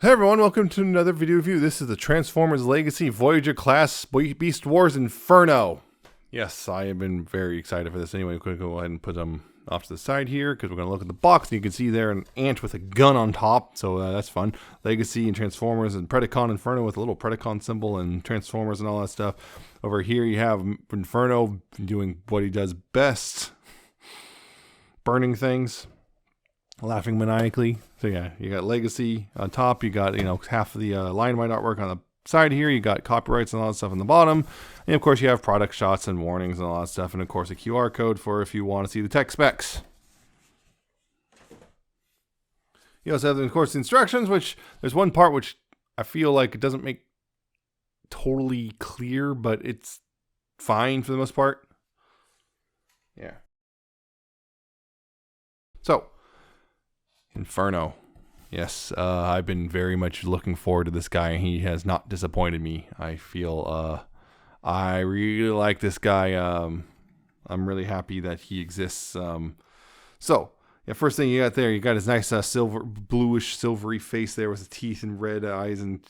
Hey everyone, welcome to another video review. This is the Transformers Legacy Voyager class Beast Wars Inferno. Yes, I have been very excited for this. Anyway, I'm going to go ahead and put them off to the side here because we're going to look at the box and you can see there an ant with a gun on top, so that's fun. Legacy and Transformers and Predacon Inferno with a little Predacon symbol and Transformers and all that stuff. Over here you have Inferno doing what he does best, burning things, laughing maniacally. So yeah, you got Legacy on top, you got, half of the line white artwork on the side here, you got copyrights and all that stuff on the bottom, and of course you have product shots and warnings and all that stuff, and of course a QR code for if you want to see the tech specs. You also have, of course, the instructions, which there's one part which I feel like it doesn't make totally clear, but it's fine for the most part. Yeah. So, Inferno. Yes, I've been very much looking forward to this guy, and he has not disappointed me. I feel I really like this guy. I'm really happy that he exists. So, yeah, first thing you got there, you got his nice bluish silvery face there with his teeth and red eyes and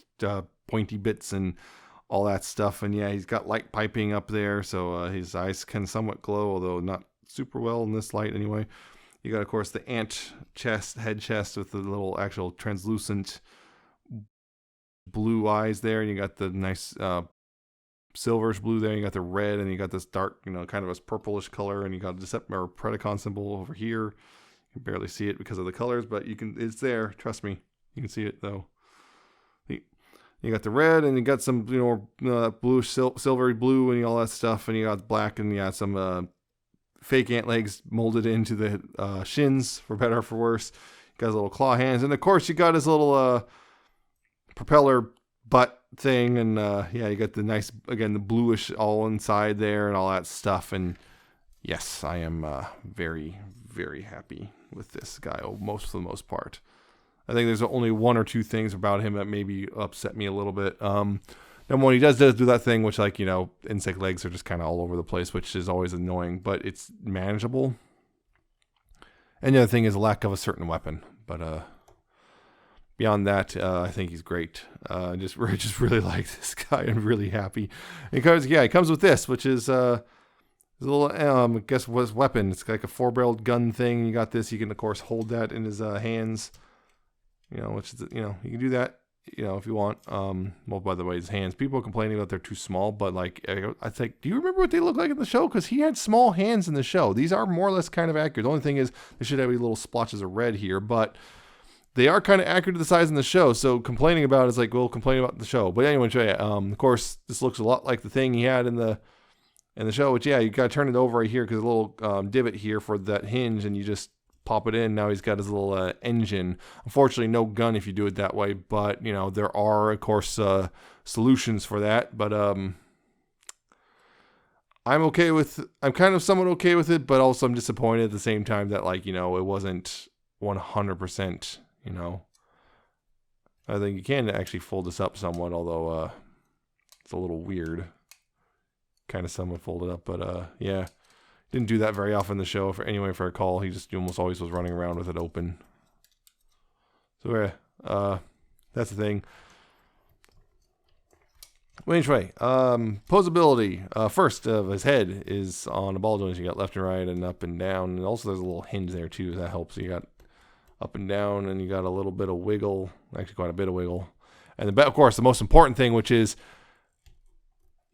pointy bits and all that stuff. And yeah, he's got light piping up there, so his eyes can somewhat glow, although not super well in this light anyway. You got, of course, the ant head chest with the little actual translucent blue eyes there. And you got the nice silverish blue there. You got the red, and you got this dark, kind of a purplish color. And you got the Decepticon Predacon symbol over here. You can barely see it because of the colors, but it's there. Trust me. You can see it, though. You got the red, and you got some, bluish, silvery blue, and all that stuff. And you got black, and you got some fake ant legs molded into the shins, for better or for worse. Got his little claw hands, and of course you got his little propeller butt thing, and yeah, you got the nice, again, the bluish all inside there and all that stuff. And yes, I am very, very happy with this guy for the most part. I think there's only one or two things about him that maybe upset me a little bit. And when he does do that thing, which, insect legs are just kind of all over the place, which is always annoying, but it's manageable. And the other thing is lack of a certain weapon. But beyond that, I think he's great. Just really like this guy. I'm really happy. Because, yeah, he comes with this, which is a little, I guess, was weapon. It's like a 4-barreled gun thing. You got this. You can, of course, hold that in his hands. Which is, you can do that. If you want. Well, by the way, his hands. People are complaining that they're too small, but I think, do you remember what they look like in the show? Because he had small hands in the show. These are more or less kind of accurate. The only thing is they should have these little splotches of red here, but they are kind of accurate to the size in the show. So complaining about it is like, well, complain about the show. But anyway, of course, this looks a lot like the thing he had in the show. Which, yeah, you got to turn it over right here because a little divot here for that hinge, and you just pop it in. Now he's got his little engine. Unfortunately, no gun if you do it that way, but there are, of course, solutions for that. But I'm kind of somewhat okay with it, but also I'm disappointed at the same time that it wasn't 100%. I think you can actually fold this up somewhat, although it's a little weird, kind of somewhat folded up. But yeah. Didn't do that very often in the show. If I recall, he just almost always was running around with it open. So that's the thing. Anyway, posability. First of his head is on a ball joint. You got left and right and up and down, and also there's a little hinge there too. That helps. You got up and down, and you got a little bit of wiggle. Actually, quite a bit of wiggle. And of course, the most important thing, which is,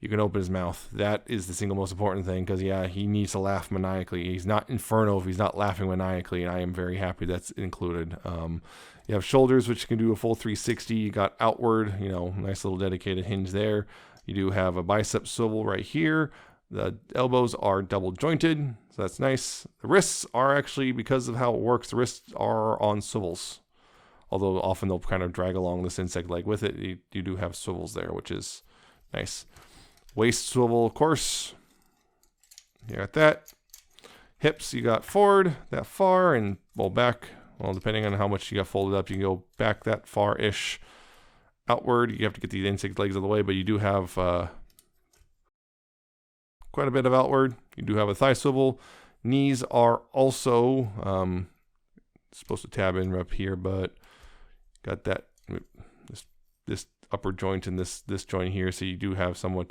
you can open his mouth. That is the single most important thing because, yeah, he needs to laugh maniacally. He's not Inferno if he's not laughing maniacally, and I am very happy that's included. You have shoulders, which can do a full 360. You got outward, nice little dedicated hinge there. You do have a bicep swivel right here. The elbows are double jointed, so that's nice. The wrists are actually, because of how it works, the wrists are on swivels. Although often they'll kind of drag along this insect leg with it. You do have swivels there, which is nice. Waist swivel, of course. You got that. Hips, you got forward that far and back. Well, depending on how much you got folded up, you can go back that far-ish. Outward, you have to get the insect legs out of the way, but you do have quite a bit of outward. You do have a thigh swivel. Knees are also supposed to tab in up here, but got that this upper joint and this joint here, so you do have somewhat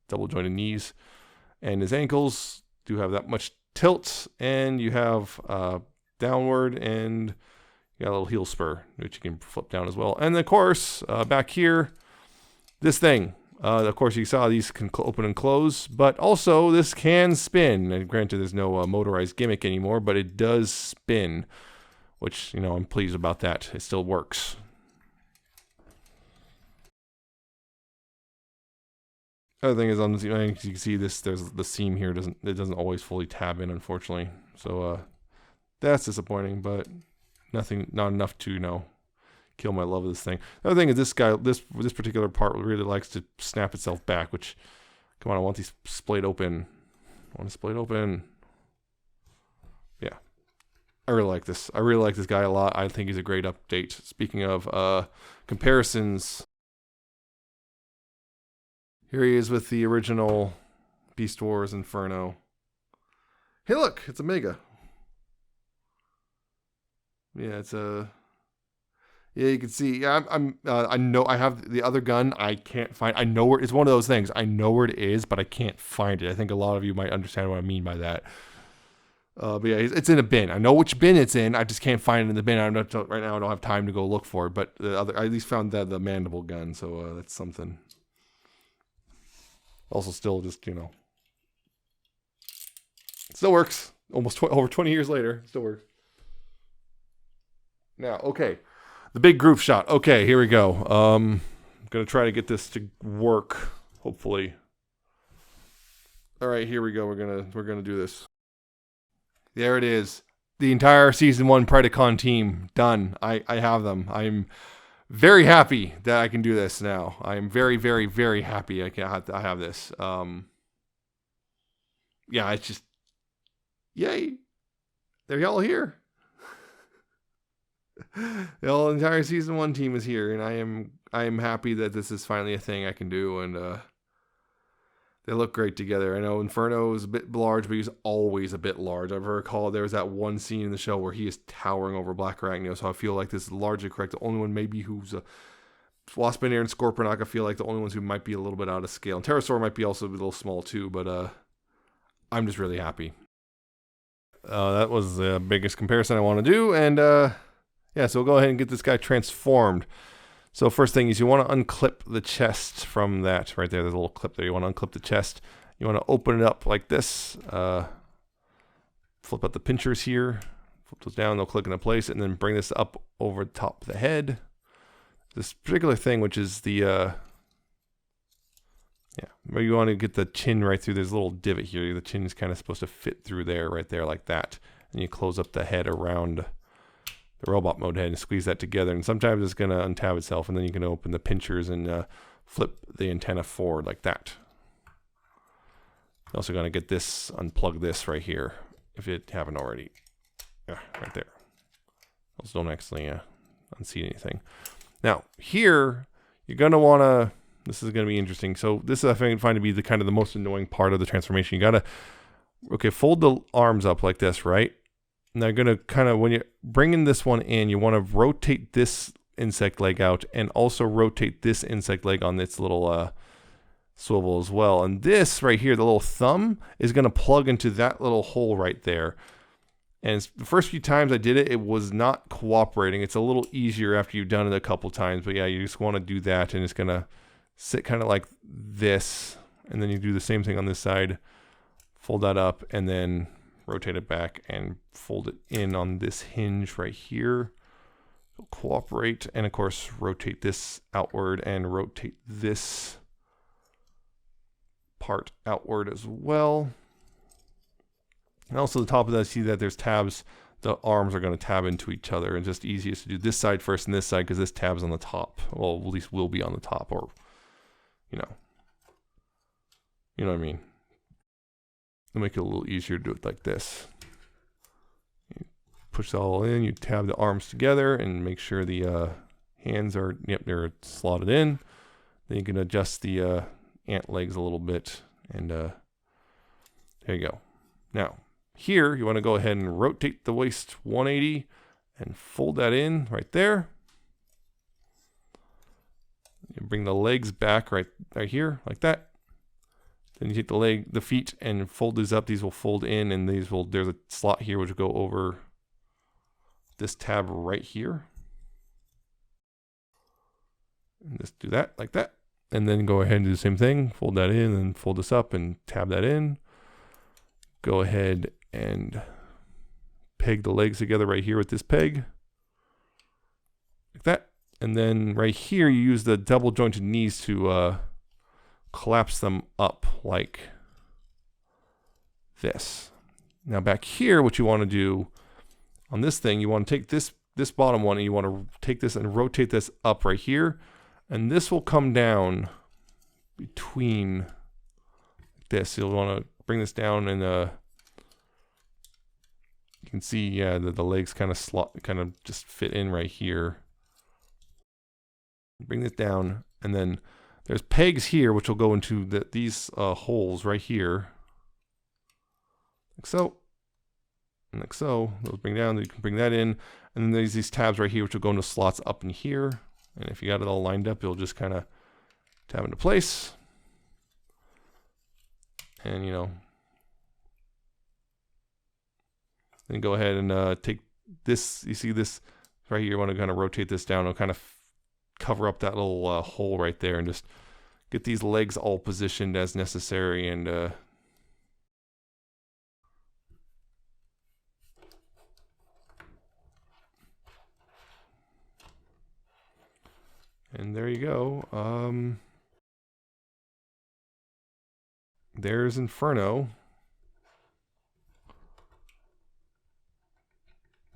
double jointed knees, and his ankles do have that much tilt, and you have downward, and you got a little heel spur which you can flip down as well. And of course back here, this thing, of course you saw these can open and close, but also this can spin. And granted, there's no motorized gimmick anymore, but it does spin, which, you know, I'm pleased about that. It still works. Other thing is, you can see this. There's the seam here. It doesn't always fully tab in, unfortunately. So that's disappointing, but not enough to, you know, kill my love of this thing. The other thing is, this particular part really likes to snap itself back. Which, come on, I want these splayed open. I want to splayed open. Yeah, I really like this. I really like this guy a lot. I think he's a great update. Speaking of comparisons. Here he is with the original Beast Wars Inferno. Hey, look, it's a Mega. Yeah, it's a. Yeah, you can see. Yeah, I know I have the other gun. I can't find. I know where. It's one of those things. I know where it is, but I can't find it. I think a lot of you might understand what I mean by that. But yeah, it's in a bin. I know which bin it's in. I just can't find it in the bin. Right now. I don't have time to go look for it. But I at least found the mandible gun, so that's something. Also, still just, you know, still works. Almost over 20 years later, still works. Now, okay, the big group shot. Okay, here we go. I'm gonna try to get this to work. Hopefully. All right, here we go. We're gonna do this. There it is. The entire season 1 Predacon team done. I have them. I'm very happy that I can do this now. I am very, very, very happy I have this. Yeah, it's just, yay. They're all here. The whole entire season 1 team is here, and I am happy that this is finally a thing I can do, and they look great together. I know Inferno is a bit large, but he's always a bit large. I've recalled there was that one scene in the show where he is towering over Black Arachnia, so I feel like this is largely correct. The only one maybe who's a Waspinator and Scorponok, I feel like the only ones who might be a little bit out of scale. And Pterosaur might be also a little small too, but I'm just really happy. That was the biggest comparison I want to do, and yeah, so we'll go ahead and get this guy transformed. So first thing is you want to unclip the chest from that right there. There's a little clip there. You want to unclip the chest. You want to open it up like this. Flip out the pinchers here. Flip those down. They'll click into place, and then bring this up over the top of the head. This particular thing, which is the yeah, where you want to get the chin right through. There's a little divot here. The chin is kind of supposed to fit through there, right there, like that. And you close up the head around the robot mode head and squeeze that together, and sometimes it's going to untab itself, and then you can open the pinchers and flip the antenna forward like that. You're also going to get this, unplug this right here if it haven't already. Yeah, right there. Also don't actually unseat anything. Now here you're going to want to, this is going to be interesting. So this I find to be the kind of the most annoying part of the transformation. You got to fold the arms up like this, right? And they're going to kind of, when you're bringing this one in, you want to rotate this insect leg out and also rotate this insect leg on its little swivel as well. And this right here, the little thumb, is going to plug into that little hole right there. And the first few times I did it, it was not cooperating. It's a little easier after you've done it a couple times. But yeah, you just want to do that, and it's going to sit kind of like this. And then you do the same thing on this side. Fold that up, and then rotate it back and fold it in on this hinge right here. It'll cooperate, and of course rotate this outward and rotate this part outward as well. And also the top of that, see that there's tabs. The arms are going to tab into each other, and just easiest to do this side first and this side because this tab's on the top. Well, at least will be on the top, or you know what I mean. It'll make it a little easier to do it like this. You push it all in, you tab the arms together and make sure the hands are, yep, they're slotted in. Then you can adjust the ant legs a little bit, and there you go. Now, here you want to go ahead and rotate the waist 180 and fold that in right there. You bring the legs back right here, like that. Then you take the feet and fold these up. These will fold in, and there's a slot here which will go over this tab right here. And just do that, like that. And then go ahead and do the same thing. Fold that in, and fold this up and tab that in. Go ahead and peg the legs together right here with this peg. Like that. And then right here, you use the double jointed knees to collapse them up like this. Now back here, what you want to do on this thing, you want to take this bottom one, and you want to take this and rotate this up right here. And this will come down between this. You'll want to bring this down, and you can see, yeah, the legs kind of just fit in right here. Bring this down, and then there's pegs here which will go into these holes right here, like so, and like so. Those bring down. You can bring that in, and then there's these tabs right here which will go into slots up in here. And if you got it all lined up, you'll just kind of tab into place, and then go ahead and take this. You see this right here? You want to kind of rotate this down. It'll kind of cover up that little hole right there, and just get these legs all positioned as necessary. And there you go. There's Inferno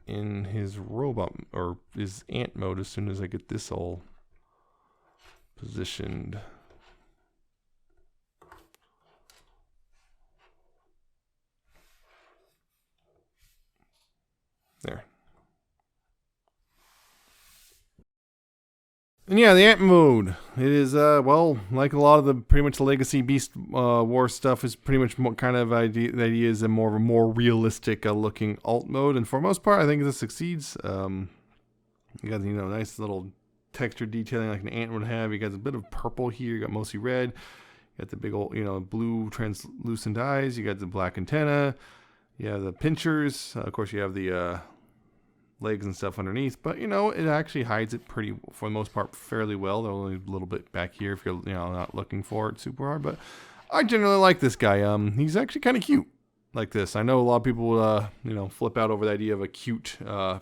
in his robot or his ant mode as soon as I get this all positioned. There. And yeah, the ant mode. It is, well, like a lot of the pretty much the Legacy Beast War stuff is pretty much more kind of the idea is a more realistic looking alt mode. And for the most part, I think this succeeds. You got, nice little texture detailing like an ant would have. You got a bit of purple here. You got mostly red. You got the big old, blue translucent eyes. You got the black antenna. You have the pinchers. Of course, you have the legs and stuff underneath, but it actually hides it pretty, for the most part, fairly well. They're only a little bit back here if you're not looking for it super hard, but I generally like this guy. He's actually kind of cute like this. I know a lot of people would flip out over the idea of a cute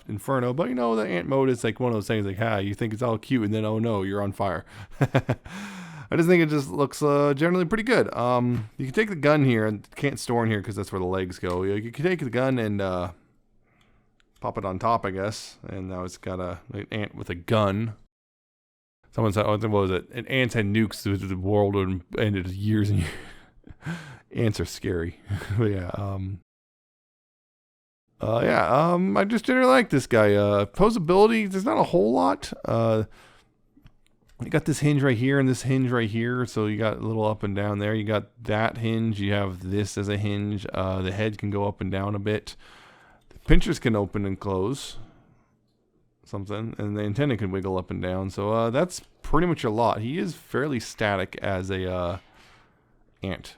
Inferno, but the ant mode is like one of those things like, you think it's all cute, and then oh no, you're on fire. I just think it just looks generally pretty good. You can take the gun here, and can't store in here because that's where the legs go. You can take the gun and pop it on top, I guess, and now it's got an ant with a gun. Someone said, what was it? An ant had nukes, the world would ended years and years. Ants are scary. But yeah, I just generally like this guy. Posability, there's not a whole lot. You got this hinge right here and this hinge right here, so you got a little up and down there. You got that hinge. You have this as a hinge. The head can go up and down a bit. Pinchers can open and close something, and the antenna can wiggle up and down. So that's pretty much a lot. He is fairly static as a ant,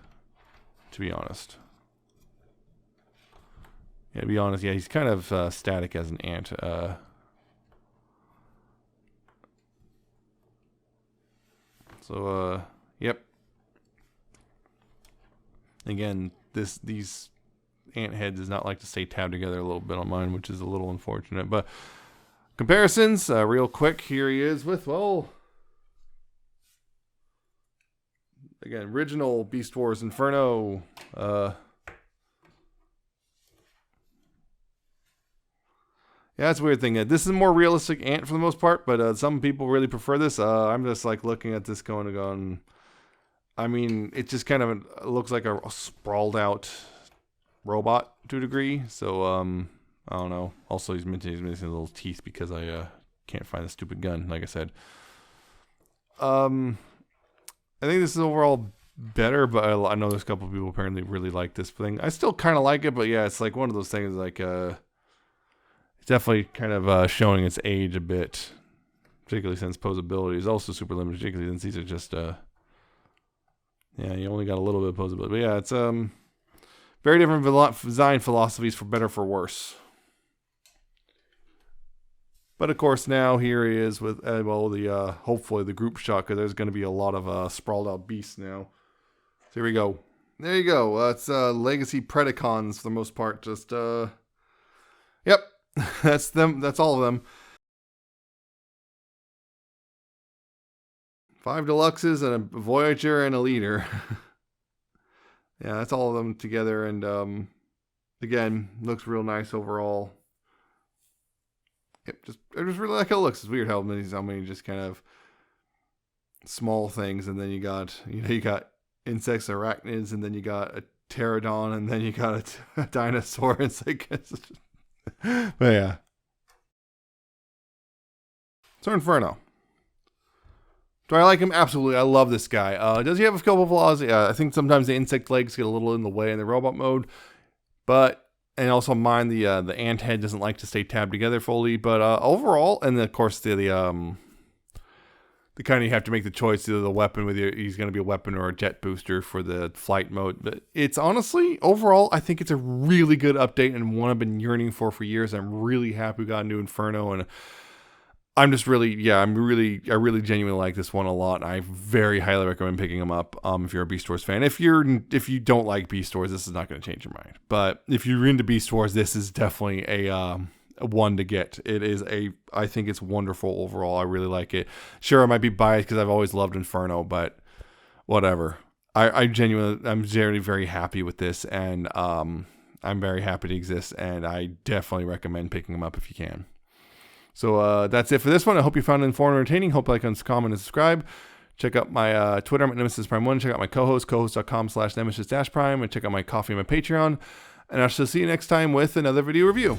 to be honest. Yeah, to be honest, yeah, he's kind of static as an ant. Yep. Again, these ant head does not like to stay tabbed together a little bit on mine, which is a little unfortunate. But comparisons, real quick, here he is with, well, again, original Beast Wars Inferno. Yeah, that's a weird thing. This is a more realistic ant for the most part, but some people really prefer this. I'm just like looking at this going, I mean, it just kind of looks like a sprawled out robot to a degree. So I don't know. Also, he's missing little teeth because I can't find the stupid gun, like I said. I think this is overall better, but I know there's a couple of people apparently really like this thing. I still kind of like it, but yeah, it's like one of those things like it's definitely kind of showing its age a bit particularly since posability is also super limited, particularly since these are just yeah, you only got a little bit of posability. But yeah, it's very different design philosophies, for better for worse. But of course, now here he is with well, the hopefully the group shot, because there's going to be a lot of sprawled out beasts now. So here we go. There you go. That's Legacy Predacons for the most part. Just yep, that's them. That's all of them. 5 Deluxes and a Voyager and a Leader. Yeah, that's all of them together, and again, looks real nice overall. Yep, I just really like how it looks. It's weird how many just kind of small things, and then you got insects, arachnids, and then you got a pterodon, and then you got a dinosaur. It's like, but yeah. So Inferno. Do I like him? Absolutely. I love this guy. Does he have a couple of flaws? Yeah, I think sometimes the insect legs get a little in the way in the robot mode, and also mine the ant head doesn't like to stay tabbed together fully. But overall, and of course the kind of you have to make the choice either the weapon he's going to be a weapon or a jet booster for the flight mode. But it's honestly overall, I think it's a really good update and one I've been yearning for years. I'm really happy we got a new Inferno, and I'm just really, I really genuinely like this one a lot. I very highly recommend picking them up if you're a Beast Wars fan. If you don't like Beast Wars, this is not going to change your mind. But if you're into Beast Wars, this is definitely a one to get. I think it's wonderful overall. I really like it. Sure, I might be biased because I've always loved Inferno, but whatever. I'm very, very happy with this, and I'm very happy to exist, and I definitely recommend picking them up if you can. So that's it for this one. I hope you found it informative and entertaining. Hope you like, comment, and subscribe. Check out my Twitter. I'm at Nemesis Prime 1. Check out my co-host, cohost.com/Nemesis-Prime. And check out my coffee and my Patreon. And I shall see you next time with another video review.